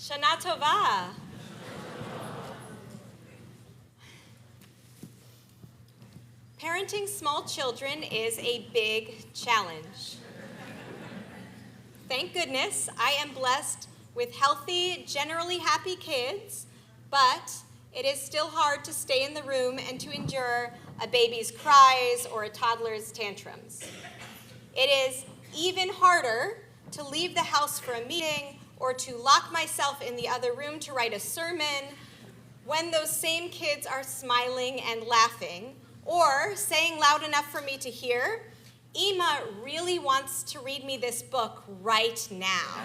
Shana Tova. Parenting small children is a big challenge. Thank goodness I am blessed with healthy, generally happy kids, but it is still hard to stay in the room and to endure a baby's cries or a toddler's tantrums. It is even harder to leave the house for a meeting or to lock myself in the other room to write a sermon when those same kids are smiling and laughing or saying loud enough for me to hear, Ima really wants to read me this book right now.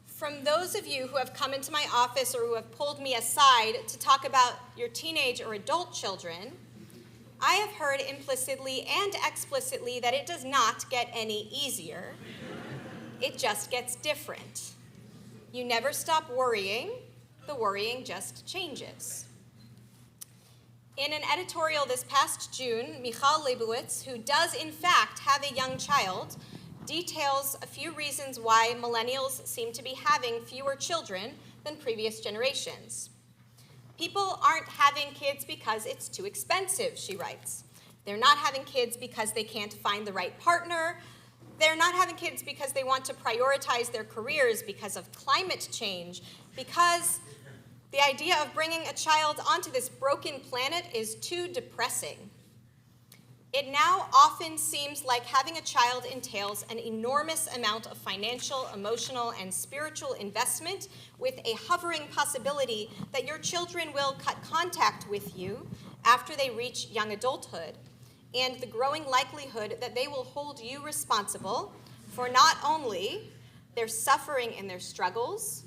From those of you who have come into my office or who have pulled me aside to talk about your teenage or adult children, I have heard implicitly and explicitly that it does not get any easier. It just gets different. You never stop worrying. The worrying just changes. In an editorial this past June, Michal Leibowitz, who does in fact have a young child, details a few reasons why millennials seem to be having fewer children than previous generations. People aren't having kids because it's too expensive, she writes. They're not having kids because they can't find the right partner. They're not having kids because they want to prioritize their careers because of climate change, because the idea of bringing a child onto this broken planet is too depressing. It now often seems like having a child entails an enormous amount of financial, emotional, and spiritual investment with a hovering possibility that your children will cut contact with you after they reach young adulthood, and the growing likelihood that they will hold you responsible for not only their suffering and their struggles,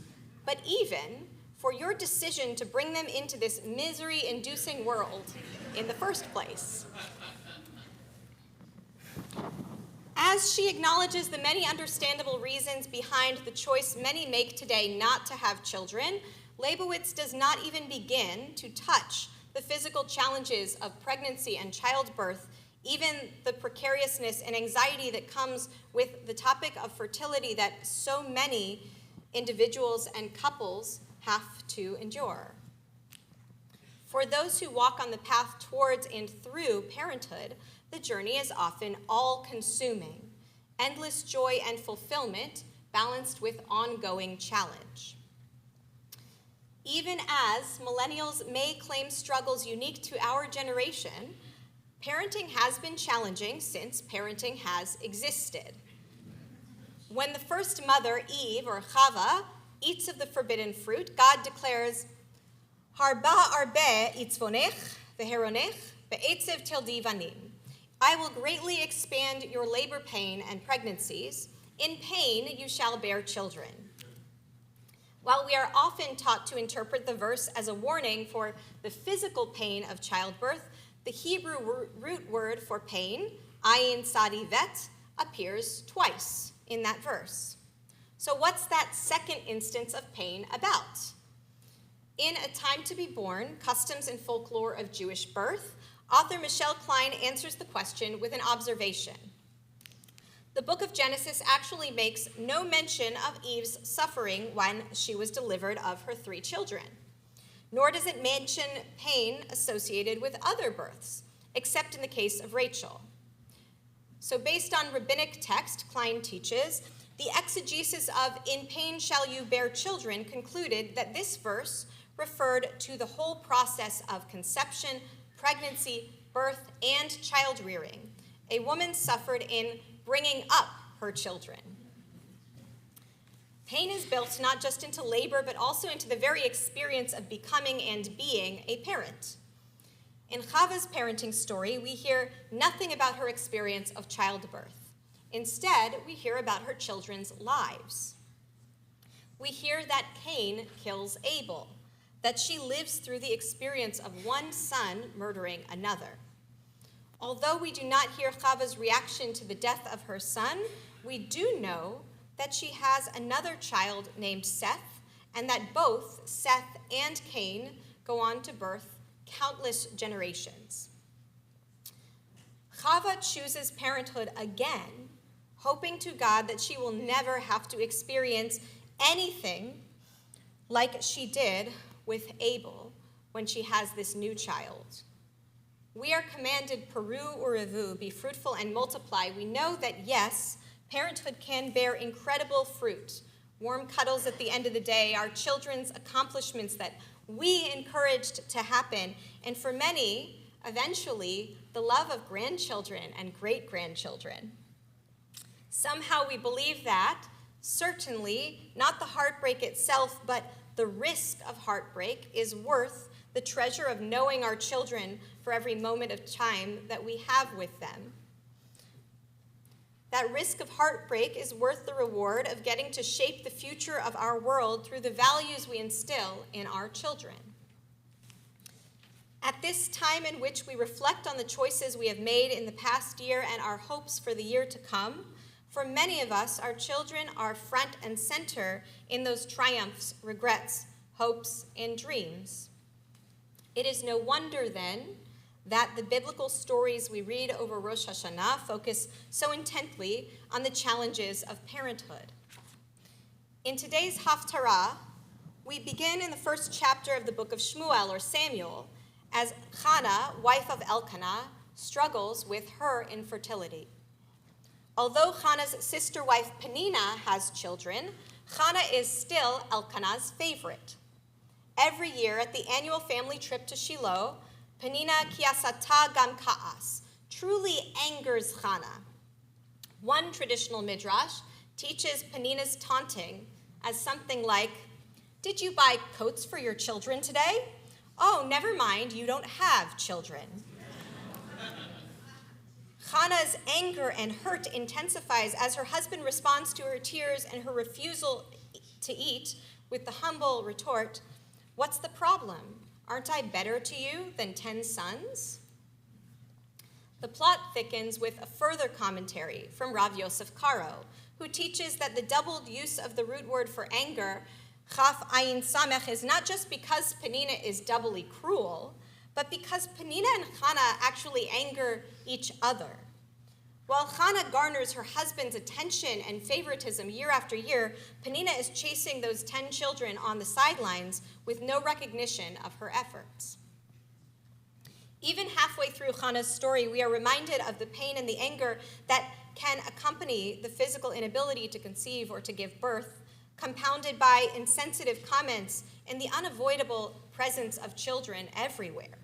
but even for your decision to bring them into this misery-inducing world in the first place. As she acknowledges the many understandable reasons behind the choice many make today not to have children, Leibowitz does not even begin to touch the physical challenges of pregnancy and childbirth, even the precariousness and anxiety that comes with the topic of fertility that so many individuals and couples have to endure. For those who walk on the path towards and through parenthood, the journey is often all-consuming, endless joy and fulfillment balanced with ongoing challenge. Even as millennials may claim struggles unique to our generation, parenting has been challenging since parenting has existed. When the first mother, Eve, or Chava, eats of the forbidden fruit, God declares, Harba arbe itzvonech veheronech be'etzev tildi vanim. I will greatly expand your labor pain and pregnancies. In pain you shall bear children. While we are often taught to interpret the verse as a warning for the physical pain of childbirth, the Hebrew root word for pain, ayin sadi vet, appears twice in that verse. So what's that second instance of pain about? In A Time to Be Born, Customs and Folklore of Jewish Birth, author Michelle Klein answers the question with an observation. The book of Genesis actually makes no mention of Eve's suffering when she was delivered of her 3 children, nor does it mention pain associated with other births, except in the case of Rachel. So based on rabbinic text, Klein teaches, the exegesis of "in pain shall you bear children" concluded that this verse referred to the whole process of conception, pregnancy, birth, and child rearing. A woman suffered in bringing up her children. Pain is built not just into labor, but also into the very experience of becoming and being a parent. In Chava's parenting story, we hear nothing about her experience of childbirth. Instead, we hear about her children's lives. We hear that Cain kills Abel, that she lives through the experience of one son murdering another. Although we do not hear Chava's reaction to the death of her son, we do know that she has another child named Seth, and that both Seth and Cain go on to birth countless generations. Chava chooses parenthood again hoping to God that she will never have to experience anything like she did with Abel when she has this new child. We are commanded, Peru urevu, be fruitful and multiply. We know that, yes, parenthood can bear incredible fruit. Warm cuddles at the end of the day, our children's accomplishments that we encouraged to happen, and for many, eventually, the love of grandchildren and great-grandchildren. Somehow we believe that, certainly, not the heartbreak itself, but the risk of heartbreak is worth the treasure of knowing our children for every moment of time that we have with them. That risk of heartbreak is worth the reward of getting to shape the future of our world through the values we instill in our children. At this time in which we reflect on the choices we have made in the past year and our hopes for the year to come, for many of us, our children are front and center in those triumphs, regrets, hopes, and dreams. It is no wonder, then, that the biblical stories we read over Rosh Hashanah focus so intently on the challenges of parenthood. In today's Haftarah, we begin in the first chapter of the book of Shmuel, or Samuel, as Hannah, wife of Elkanah, struggles with her infertility. Although Hannah's sister wife Penina has children, Hannah is still Elkanah's favorite. Every year at the annual family trip to Shiloh, Penina kiasata gam ka'as truly angers Hannah. One traditional midrash teaches Penina's taunting as something like, "Did you buy coats for your children today? Oh, never mind, you don't have children." Hannah's anger and hurt intensifies as her husband responds to her tears and her refusal to eat with the humble retort, "What's the problem? Aren't I better to you than 10 sons?" The plot thickens with a further commentary from Rav Yosef Karo, who teaches that the doubled use of the root word for anger, chaf ayin samech, is not just because Penina is doubly cruel, but because Penina and Hannah actually anger each other. While Hannah garners her husband's attention and favoritism year after year, Penina is chasing those 10 children on the sidelines with no recognition of her efforts. Even halfway through Hannah's story, we are reminded of the pain and the anger that can accompany the physical inability to conceive or to give birth, compounded by insensitive comments and the unavoidable presence of children everywhere.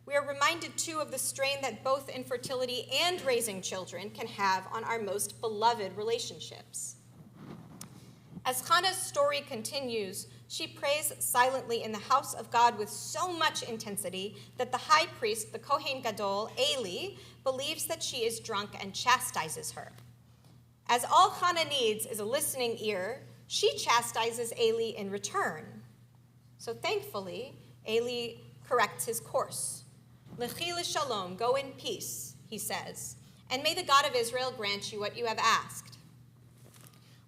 We are reminded, too, of the strain that both infertility and raising children can have on our most beloved relationships. As Hannah's story continues, she prays silently in the house of God with so much intensity that the high priest, the Kohen Gadol, Eli, believes that she is drunk and chastises her. As all Hannah needs is a listening ear, she chastises Eli in return. So thankfully, Eli corrects his course. Lechi l'shalom, go in peace, he says, and may the God of Israel grant you what you have asked.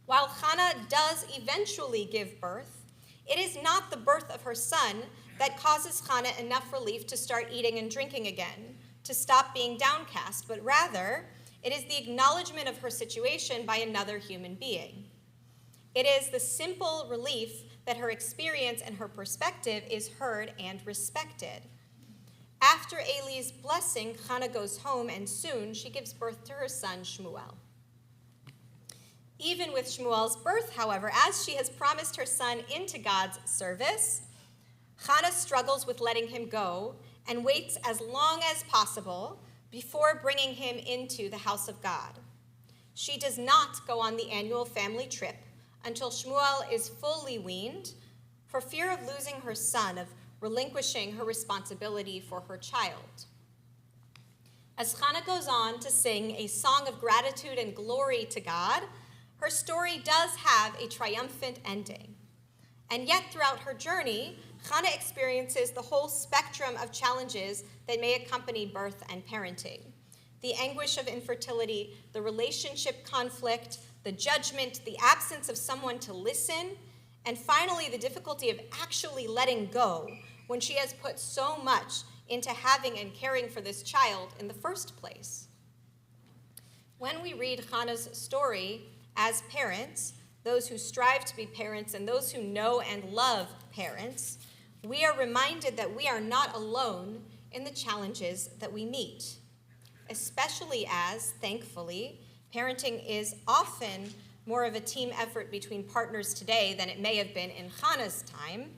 While Hannah does eventually give birth, it is not the birth of her son that causes Hannah enough relief to start eating and drinking again, to stop being downcast, but rather, it is the acknowledgement of her situation by another human being. It is the simple relief that her experience and her perspective is heard and respected. After Eli's blessing, Hannah goes home, and soon she gives birth to her son, Shmuel. Even with Shmuel's birth, however, as she has promised her son into God's service, Hannah struggles with letting him go and waits as long as possible before bringing him into the house of God. She does not go on the annual family trip until Shmuel is fully weaned, for fear of losing her son, of relinquishing her responsibility for her child. As Hannah goes on to sing a song of gratitude and glory to God, her story does have a triumphant ending. And yet, throughout her journey, Hannah experiences the whole spectrum of challenges that may accompany birth and parenting. The anguish of infertility, the relationship conflict, the judgment, the absence of someone to listen, and finally, the difficulty of actually letting go when she has put so much into having and caring for this child in the first place. When we read Chana's story as parents, those who strive to be parents and those who know and love parents, we are reminded that we are not alone in the challenges that we meet, especially as, thankfully, parenting is often more of a team effort between partners today than it may have been in Chana's time.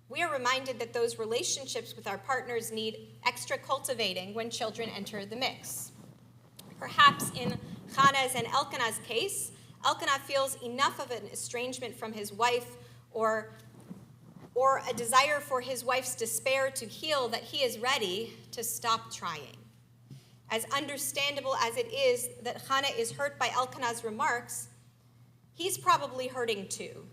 We are reminded that those relationships with our partners need extra cultivating when children enter the mix. Perhaps in Chana's and Elkanah's case, Elkanah feels enough of an estrangement from his wife or a desire for his wife's despair to heal that he is ready to stop trying. As understandable as it is that Chana is hurt by Elkanah's remarks, he's probably hurting too.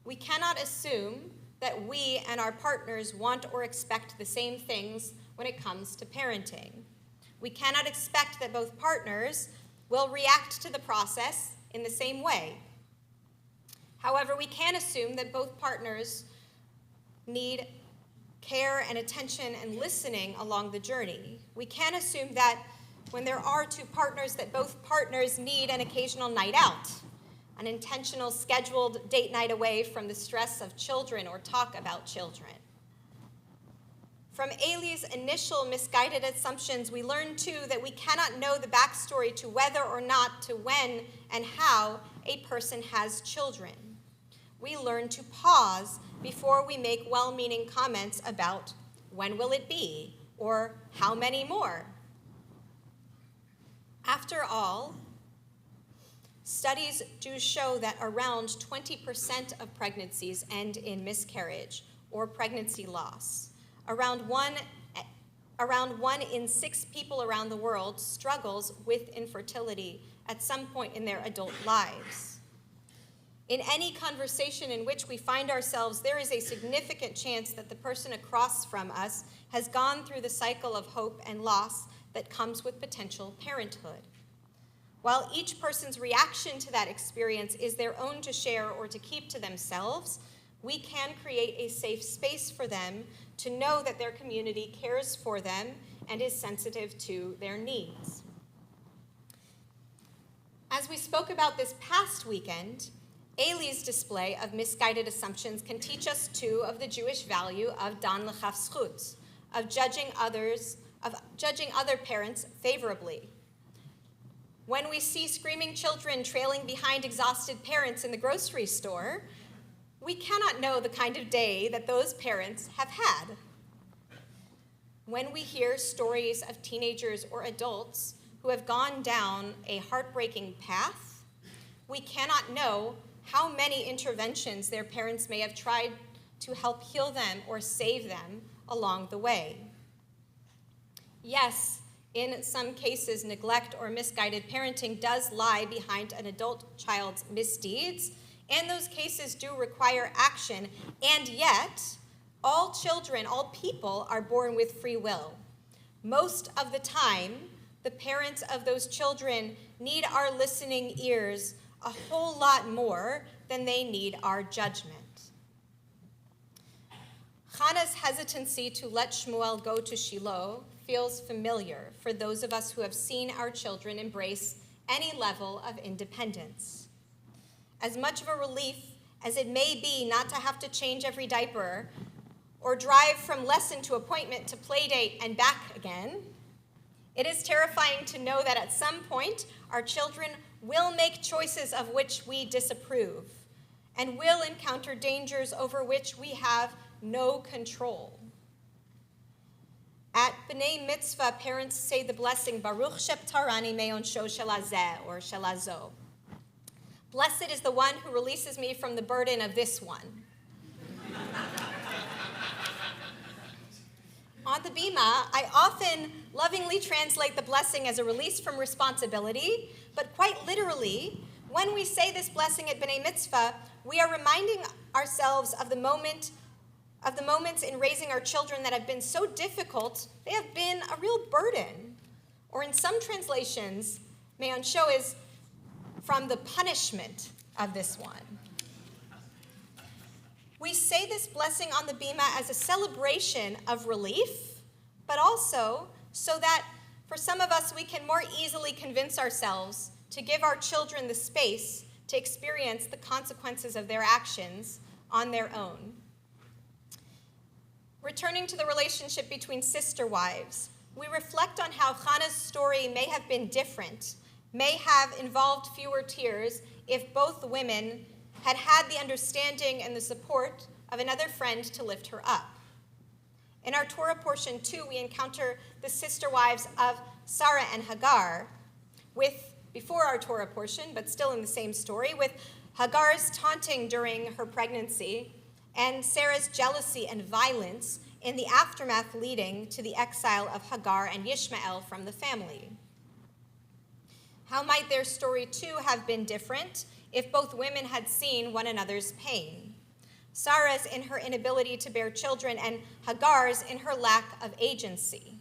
We cannot assume that we and our partners want or expect the same things when it comes to parenting. We cannot expect that both partners will react to the process in the same way. However, we can assume that both partners need care and attention and listening along the journey. We can assume that when there are two partners, that both partners need an occasional night out, an intentional scheduled date night away from the stress of children or talk about children. From Eli's initial misguided assumptions, we learn too that we cannot know the backstory to whether or not, to when and how a person has children. We learn to pause before we make well-meaning comments about when will it be or how many more. After all, studies do show that around 20% of pregnancies end in miscarriage or pregnancy loss. Around one in 6 people around the world struggles with infertility at some point in their adult lives. In any conversation in which we find ourselves, there is a significant chance that the person across from us has gone through the cycle of hope and loss that comes with potential parenthood. While each person's reaction to that experience is their own to share or to keep to themselves, we can create a safe space for them to know that their community cares for them and is sensitive to their needs. As we spoke about this past weekend, Eli's display of misguided assumptions can teach us too of the Jewish value of dan l'chaf zchut, of judging other parents favorably. When we see screaming children trailing behind exhausted parents in the grocery store, we cannot know the kind of day that those parents have had. When we hear stories of teenagers or adults who have gone down a heartbreaking path, we cannot know how many interventions their parents may have tried to help heal them or save them along the way. Yes, in some cases, neglect or misguided parenting does lie behind an adult child's misdeeds, and those cases do require action, and yet, all children, all people are born with free will. Most of the time, the parents of those children need our listening ears a whole lot more than they need our judgment. Chana's hesitancy to let Shmuel go to Shiloh feels familiar for those of us who have seen our children embrace any level of independence. As much of a relief as it may be not to have to change every diaper or drive from lesson to appointment to play date and back again, it is terrifying to know that at some point our children will make choices of which we disapprove and will encounter dangers over which we have no control. At B'nai Mitzvah, parents say the blessing, Baruch Sheptarani me'onsho shelazeh, or shelazo. Blessed is the one who releases me from the burden of this one. On the Bima, I often lovingly translate the blessing as a release from responsibility, but quite literally, when we say this blessing at B'nai Mitzvah, we are reminding ourselves of the moments in raising our children that have been so difficult, they have been a real burden. Or in some translations, me'onsho is from the punishment of this one. We say this blessing on the Bima as a celebration of relief, but also so that For some of us, we can more easily convince ourselves to give our children the space to experience the consequences of their actions on their own. Returning to the relationship between sister wives, we reflect on how Hannah's story may have been different, may have involved fewer tears if both women had had the understanding and the support of another friend to lift her up. In our Torah portion, too, we encounter the sister wives of Sarah and Hagar, before our Torah portion, but still in the same story, with Hagar's taunting during her pregnancy and Sarah's jealousy and violence in the aftermath leading to the exile of Hagar and Ishmael from the family. How might their story, too, have been different if both women had seen one another's pain? Sarah's in her inability to bear children, and Hagar's in her lack of agency.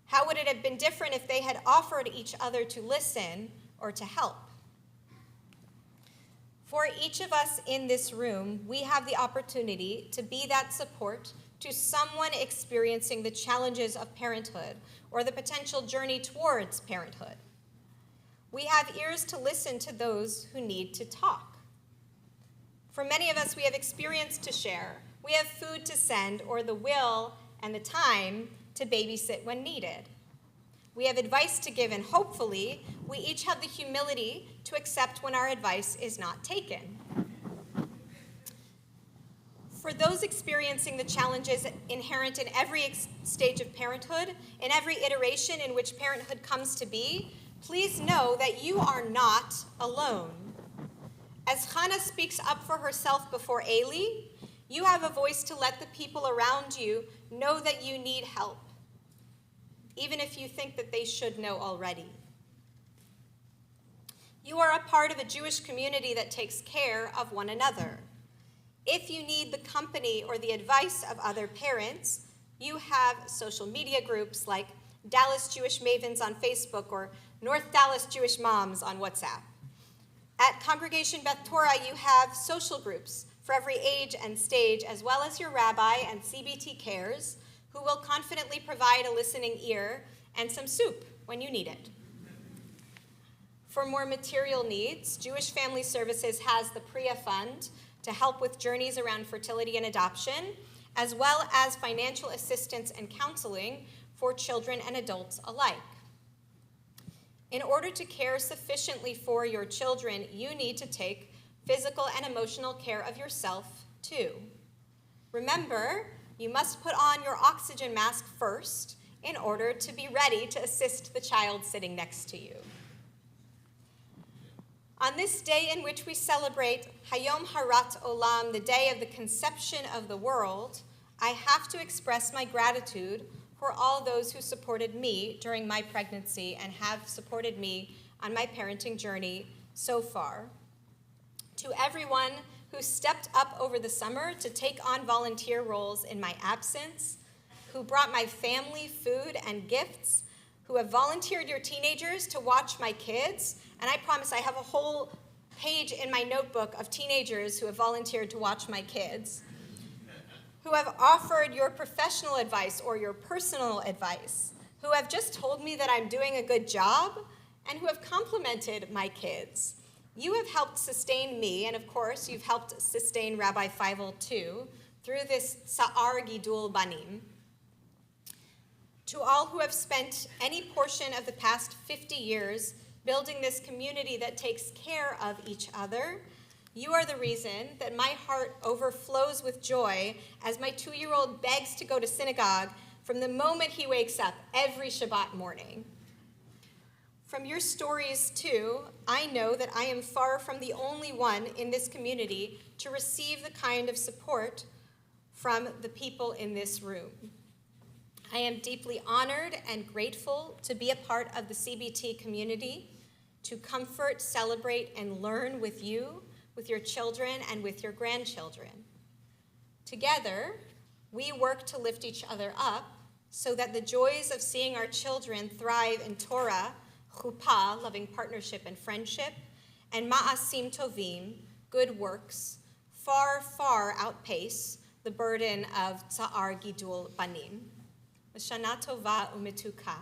How would it have been different if they had offered each other to listen or to help? For each of us in this room, we have the opportunity to be that support to someone experiencing the challenges of parenthood or the potential journey towards parenthood. We have ears to listen to those who need to talk. For many of us, we have experience to share. We have food to send or the will and the time to babysit when needed. We have advice to give, and hopefully, we each have the humility to accept when our advice is not taken. For those experiencing the challenges inherent in every stage of parenthood, in every iteration in which parenthood comes to be, please know that you are not alone. As Hannah speaks up for herself before Eli, you have a voice to let the people around you know that you need help, even if you think that they should know already. You are a part of a Jewish community that takes care of one another. If you need the company or the advice of other parents, you have social media groups like Dallas Jewish Mavens on Facebook or North Dallas Jewish Moms on WhatsApp. At Congregation Beth Torah, you have social groups for every age and stage, as well as your rabbi and CBT cares, who will confidently provide a listening ear and some soup when you need it. For more material needs, Jewish Family Services has the Priya Fund to help with journeys around fertility and adoption, as well as financial assistance and counseling for children and adults alike. In order to care sufficiently for your children, you need to take physical and emotional care of yourself, too. Remember, you must put on your oxygen mask first in order to be ready to assist the child sitting next to you. On this day in which we celebrate Hayom Harat Olam, the day of the conception of the world, I have to express my gratitude for all those who supported me during my pregnancy and have supported me on my parenting journey so far. To everyone who stepped up over the summer to take on volunteer roles in my absence, who brought my family food and gifts, who have volunteered your teenagers to watch my kids, and I promise I have a whole page in my notebook of teenagers who have volunteered to watch my kids, who have offered your professional advice or your personal advice, who have just told me that I'm doing a good job, and who have complimented my kids. You have helped sustain me, and of course, you've helped sustain Rabbi Feivel too, through this Sa'ar Gidul Banim. To all who have spent any portion of the past 50 years building this community that takes care of each other, you are the reason that my heart overflows with joy as my 2-year-old begs to go to synagogue from the moment he wakes up every Shabbat morning. From your stories, too, I know that I am far from the only one in this community to receive the kind of support from the people in this room. I am deeply honored and grateful to be a part of the CBT community, to comfort, celebrate, and learn with you, with your children, and with your grandchildren. Together, we work to lift each other up so that the joys of seeing our children thrive in Torah, chuppah, loving partnership and friendship, and ma'asim tovim, good works, far, far outpace the burden of Sa'ar Gidul Banim. Shana Tova Umetuka.